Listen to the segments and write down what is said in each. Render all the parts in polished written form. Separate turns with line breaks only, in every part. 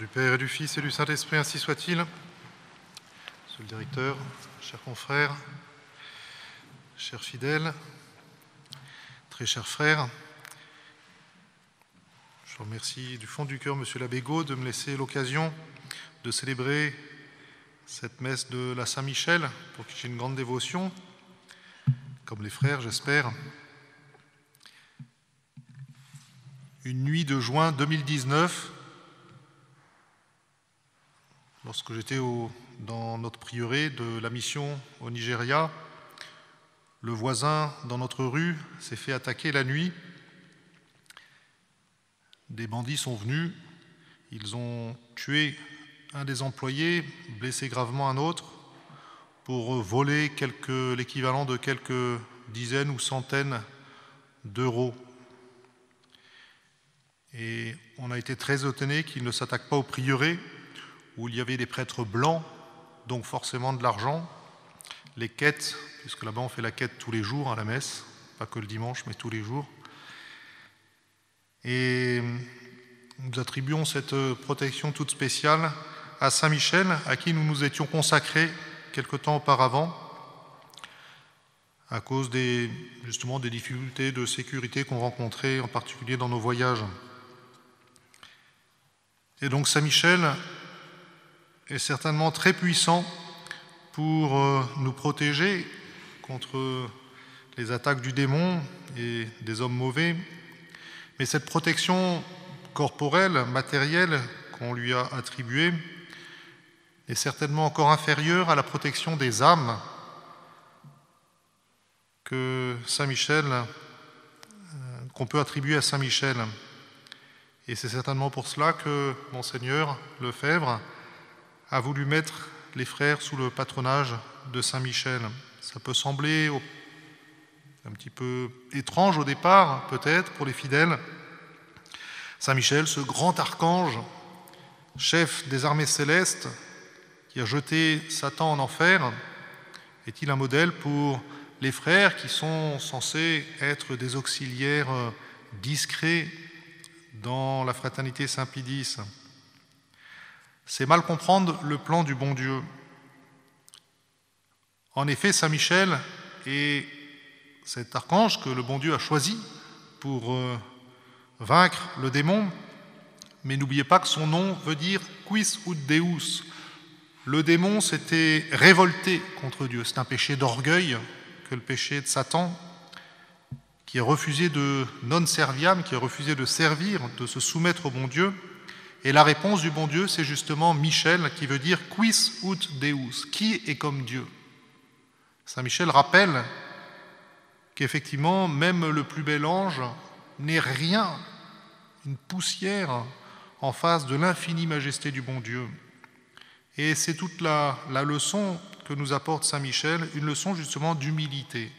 du Père et du Fils et du Saint-Esprit, ainsi soit-il. Monsieur le directeur, chers confrères, chers fidèles, très chers frères, je vous remercie du fond du cœur, Monsieur l'abbé Gaud, de me laisser l'occasion de célébrer cette messe de la Saint-Michel, pour qui j'ai une grande dévotion, comme les frères, j'espère. Une nuit de juin 2019, lorsque j'étais dans notre prieuré de la mission au Nigeria, le voisin dans notre rue s'est fait attaquer la nuit. Des bandits sont venus, ils ont tué un des employés, blessé gravement un autre, pour voler l'équivalent de quelques dizaines ou centaines d'euros. Et on a été très étonnés qu'ils ne s'attaquent pas au prieuré, où il y avait des prêtres blancs, donc forcément de l'argent, les quêtes, puisque là-bas on fait la quête tous les jours à la messe, pas que le dimanche, mais tous les jours. Et nous attribuons cette protection toute spéciale à Saint Michel, à qui nous nous étions consacrés quelque temps auparavant, à cause justement des difficultés de sécurité qu'on rencontrait, en particulier dans nos voyages. Et donc Saint Michel est certainement très puissant pour nous protéger contre les attaques du démon et des hommes mauvais. Mais cette protection corporelle, matérielle qu'on lui a attribuée est certainement encore inférieure à la protection des âmes qu'on peut attribuer à Saint Michel. Et c'est certainement pour cela que Monseigneur Lefebvre a voulu mettre les frères sous le patronage de Saint Michel. Ça peut sembler un petit peu étrange au départ, peut-être, pour les fidèles. Saint Michel, ce grand archange, chef des armées célestes, qui a jeté Satan en enfer, est-il un modèle pour les frères qui sont censés être des auxiliaires discrets dans la fraternité Saint-Pédis? C'est mal comprendre le plan du bon Dieu. En effet, Saint Michel est cet archange que le bon Dieu a choisi pour vaincre le démon, mais n'oubliez pas que son nom veut dire « quis ut Deus ». Le démon s'était révolté contre Dieu. C'est un péché d'orgueil que le péché de Satan, qui a refusé de non serviam, qui a refusé de servir, de se soumettre au bon Dieu. Et la réponse du bon Dieu, c'est justement Michel, qui veut dire « quis ut Deus », qui est comme Dieu. Saint Michel rappelle qu'effectivement, même le plus bel ange n'est rien, une poussière en face de l'infinie majesté du bon Dieu. Et c'est toute la leçon que nous apporte Saint Michel, une leçon justement d'humilité.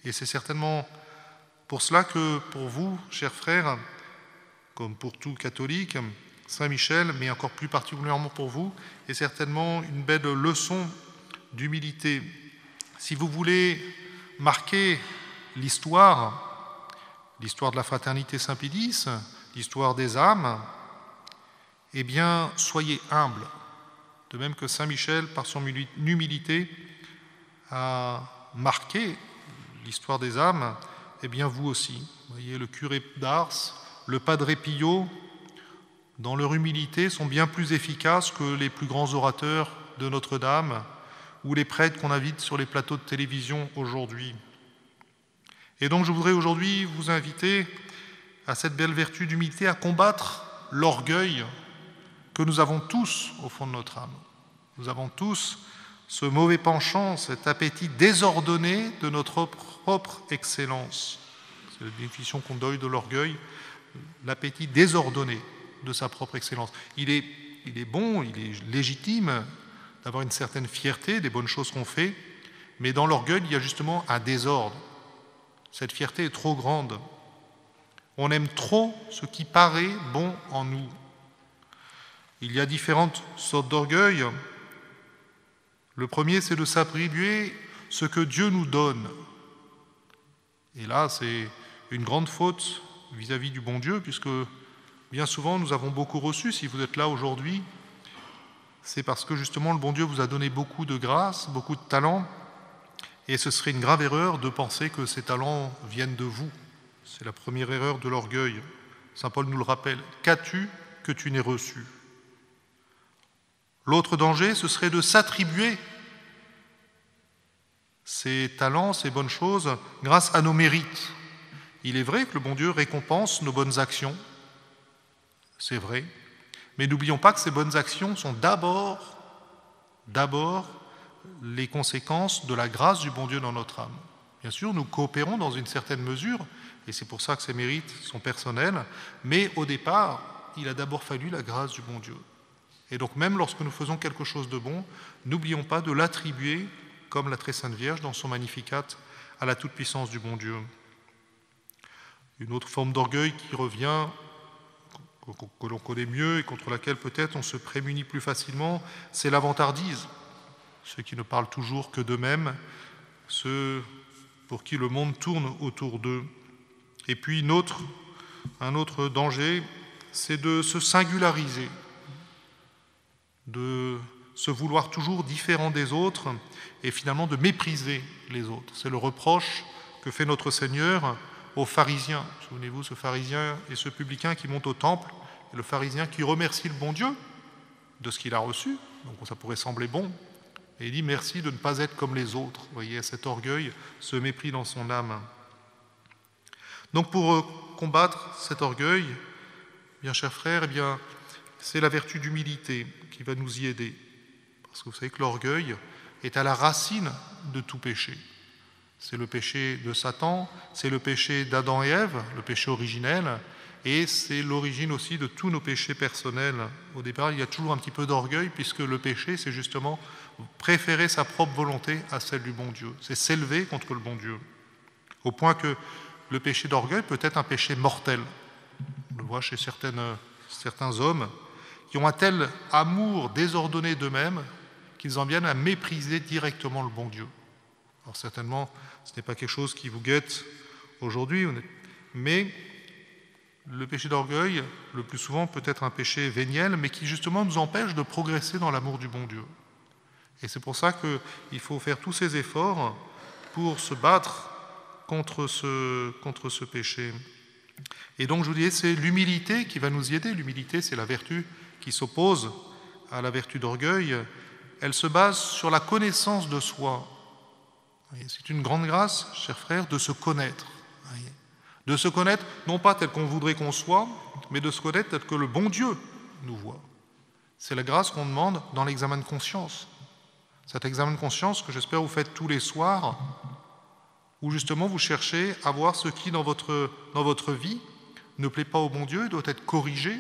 Et c'est certainement pour cela que pour vous, chers frères, comme pour tout catholique, Saint Michel, mais encore plus particulièrement pour vous, est certainement une belle leçon d'humilité. Si vous voulez marquer l'histoire de la fraternité Saint-Pédis, l'histoire des âmes, eh bien, soyez humbles. De même que Saint Michel, par son humilité, a marqué l'histoire des âmes, eh bien, vous aussi. Vous voyez, le curé d'Ars, le Padre Pio, dans leur humilité, sont bien plus efficaces que les plus grands orateurs de Notre-Dame ou les prêtres qu'on invite sur les plateaux de télévision aujourd'hui. Et donc je voudrais aujourd'hui vous inviter à cette belle vertu d'humilité, à combattre l'orgueil que nous avons tous au fond de notre âme. Nous avons tous ce mauvais penchant, cet appétit désordonné de notre propre excellence. C'est la définition qu'on donne de l'orgueil, l'appétit désordonné de sa propre excellence. Il est bon, il est légitime d'avoir une certaine fierté des bonnes choses qu'on fait, mais dans l'orgueil, il y a justement un désordre. Cette fierté est trop grande. On aime trop ce qui paraît bon en nous. Il y a différentes sortes d'orgueil. Le premier, c'est de s'attribuer ce que Dieu nous donne. Et là, c'est une grande faute vis-à-vis du bon Dieu, puisque bien souvent nous avons beaucoup reçu. Si vous êtes là aujourd'hui, c'est parce que justement le bon Dieu vous a donné beaucoup de grâce, beaucoup de talents, et ce serait une grave erreur de penser que ces talents viennent de vous. C'est la première erreur de l'orgueil. Saint Paul nous le rappelle. Qu'as-tu que tu n'aies reçu? L'autre danger, ce serait de s'attribuer ces talents, ces bonnes choses, grâce à nos mérites. Il est vrai que le bon Dieu récompense nos bonnes actions, c'est vrai, mais n'oublions pas que ces bonnes actions sont d'abord les conséquences de la grâce du bon Dieu dans notre âme. Bien sûr, nous coopérons dans une certaine mesure, et c'est pour ça que ces mérites sont personnels, mais au départ, il a d'abord fallu la grâce du bon Dieu. Et donc même lorsque nous faisons quelque chose de bon, n'oublions pas de l'attribuer, comme la très sainte Vierge dans son Magnificat, à la toute-puissance du bon Dieu. Une autre forme d'orgueil qui revient, que l'on connaît mieux et contre laquelle peut-être on se prémunit plus facilement, c'est la vantardise. Ceux qui ne parlent toujours que d'eux-mêmes, ceux pour qui le monde tourne autour d'eux. Et puis un autre danger, c'est de se singulariser, de se vouloir toujours différent des autres et finalement de mépriser les autres. C'est le reproche que fait notre Seigneur aux pharisiens. Souvenez-vous, ce pharisien et ce publicain qui montent au temple, et le pharisien qui remercie le bon Dieu de ce qu'il a reçu, donc ça pourrait sembler bon, et il dit merci de ne pas être comme les autres. Vous voyez, cet orgueil, ce mépris dans son âme. Donc pour combattre cet orgueil, bien chers frères, eh bien, c'est la vertu d'humilité qui va nous y aider. Parce que vous savez que l'orgueil est à la racine de tout péché. C'est le péché de Satan, c'est le péché d'Adam et Ève, le péché originel, et c'est l'origine aussi de tous nos péchés personnels. Au départ, il y a toujours un petit peu d'orgueil, puisque le péché, c'est justement préférer sa propre volonté à celle du bon Dieu. C'est s'élever contre le bon Dieu. Au point que le péché d'orgueil peut être un péché mortel. On le voit chez certains hommes qui ont un tel amour désordonné d'eux-mêmes qu'ils en viennent à mépriser directement le bon Dieu. Alors certainement, ce n'est pas quelque chose qui vous guette aujourd'hui, mais le péché d'orgueil, le plus souvent, peut être un péché véniel, mais qui justement nous empêche de progresser dans l'amour du bon Dieu. Et c'est pour ça qu'il faut faire tous ces efforts pour se battre contre ce péché. Et donc, je vous disais, c'est l'humilité qui va nous y aider. L'humilité, c'est la vertu qui s'oppose à la vertu d'orgueil. Elle se base sur la connaissance de soi. C'est une grande grâce, chers frères, de se connaître. De se connaître, non pas tel qu'on voudrait qu'on soit, mais de se connaître tel que le bon Dieu nous voit. C'est la grâce qu'on demande dans l'examen de conscience. Cet examen de conscience que j'espère vous faites tous les soirs, où justement vous cherchez à voir ce qui dans votre vie ne plaît pas au bon Dieu et doit être corrigé.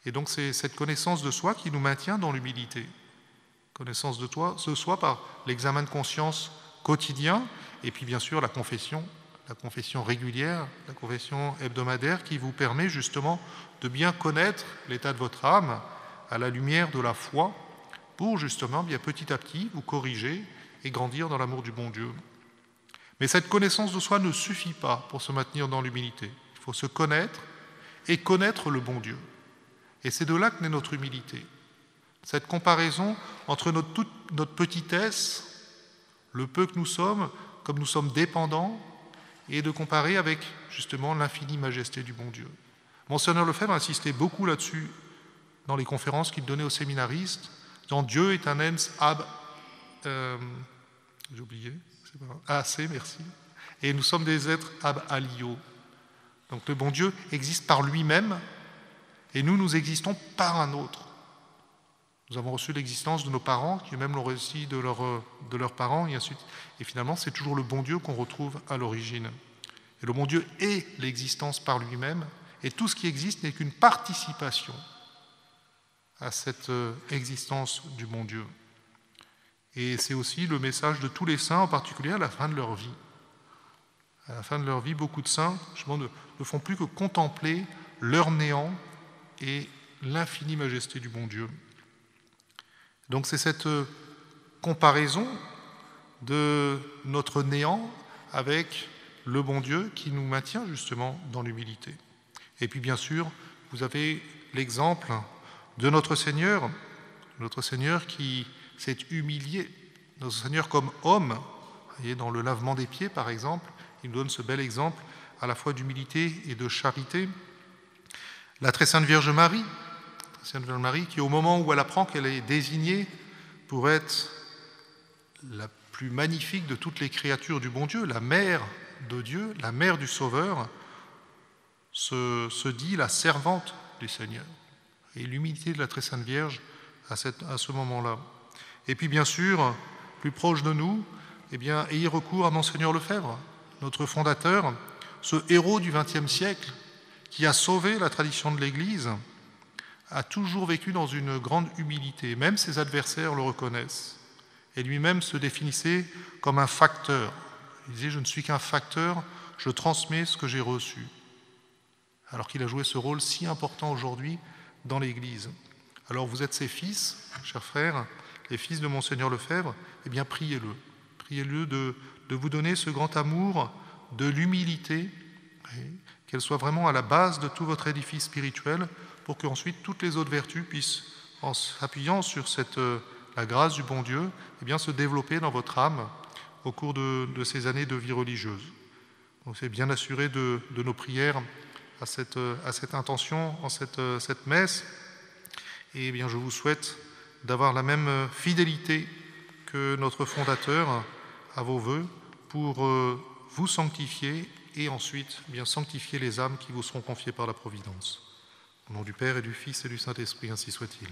Et donc c'est cette connaissance de soi qui nous maintient dans l'humilité. Connaissance de soi par l'examen de conscience quotidien, et puis bien sûr la confession régulière, la confession hebdomadaire qui vous permet justement de bien connaître l'état de votre âme à la lumière de la foi pour justement bien petit à petit vous corriger et grandir dans l'amour du bon Dieu. Mais cette connaissance de soi ne suffit pas pour se maintenir dans l'humilité. Il faut se connaître et connaître le bon Dieu. Et c'est de là que naît notre humilité. Cette comparaison entre notre petitesse, le peu que nous sommes, comme nous sommes dépendants, et de comparer avec justement l'infinie majesté du bon Dieu. Monseigneur Lefebvre insistait beaucoup là-dessus dans les conférences qu'il donnait aux séminaristes, disant Dieu est un ens ab... j'ai oublié, c'est pas grave. AC, merci. Et nous sommes des êtres ab alio. Donc le bon Dieu existe par lui-même, et nous existons par un autre. Nous avons reçu l'existence de nos parents, qui eux-mêmes l'ont reçu de leurs parents, et ainsi de suite. Et finalement, c'est toujours le bon Dieu qu'on retrouve à l'origine. Et le bon Dieu est l'existence par lui-même, et tout ce qui existe n'est qu'une participation à cette existence du bon Dieu. Et c'est aussi le message de tous les saints, en particulier à la fin de leur vie. À la fin de leur vie, beaucoup de saints ne font plus que contempler leur néant et l'infinie majesté du bon Dieu. Donc c'est cette comparaison de notre néant avec le bon Dieu qui nous maintient justement dans l'humilité. Et puis bien sûr, vous avez l'exemple de notre Seigneur qui s'est humilié, notre Seigneur comme homme. Vous voyez, dans le lavement des pieds, par exemple, il nous donne ce bel exemple à la fois d'humilité et de charité. La très sainte Vierge Marie, qui au moment où elle apprend qu'elle est désignée pour être la plus magnifique de toutes les créatures du bon Dieu, la mère de Dieu, la mère du Sauveur, se dit la servante du Seigneur. Et l'humilité de la très sainte Vierge à ce moment-là. Et puis bien sûr, plus proche de nous, ayez recours à Monseigneur Lefebvre, notre fondateur, ce héros du XXe siècle qui a sauvé la tradition de l'Église, a toujours vécu dans une grande humilité. Même ses adversaires le reconnaissent. Et lui-même se définissait comme un facteur. Il disait « Je ne suis qu'un facteur, je transmets ce que j'ai reçu ». Alors qu'il a joué ce rôle si important aujourd'hui dans l'Église. Alors vous êtes ses fils, chers frères, les fils de Monseigneur Lefebvre, priez-le. Priez-le de vous donner ce grand amour de l'humilité, qu'elle soit vraiment à la base de tout votre édifice spirituel, pour qu'ensuite toutes les autres vertus puissent, en s'appuyant sur la grâce du bon Dieu, se développer dans votre âme au cours de ces années de vie religieuse. Donc c'est bien assuré de nos prières à cette intention, en cette messe. Et je vous souhaite d'avoir la même fidélité que notre fondateur à vos vœux pour vous sanctifier et ensuite sanctifier les âmes qui vous seront confiées par la Providence. Au nom du Père et du Fils et du Saint-Esprit, ainsi soit-il.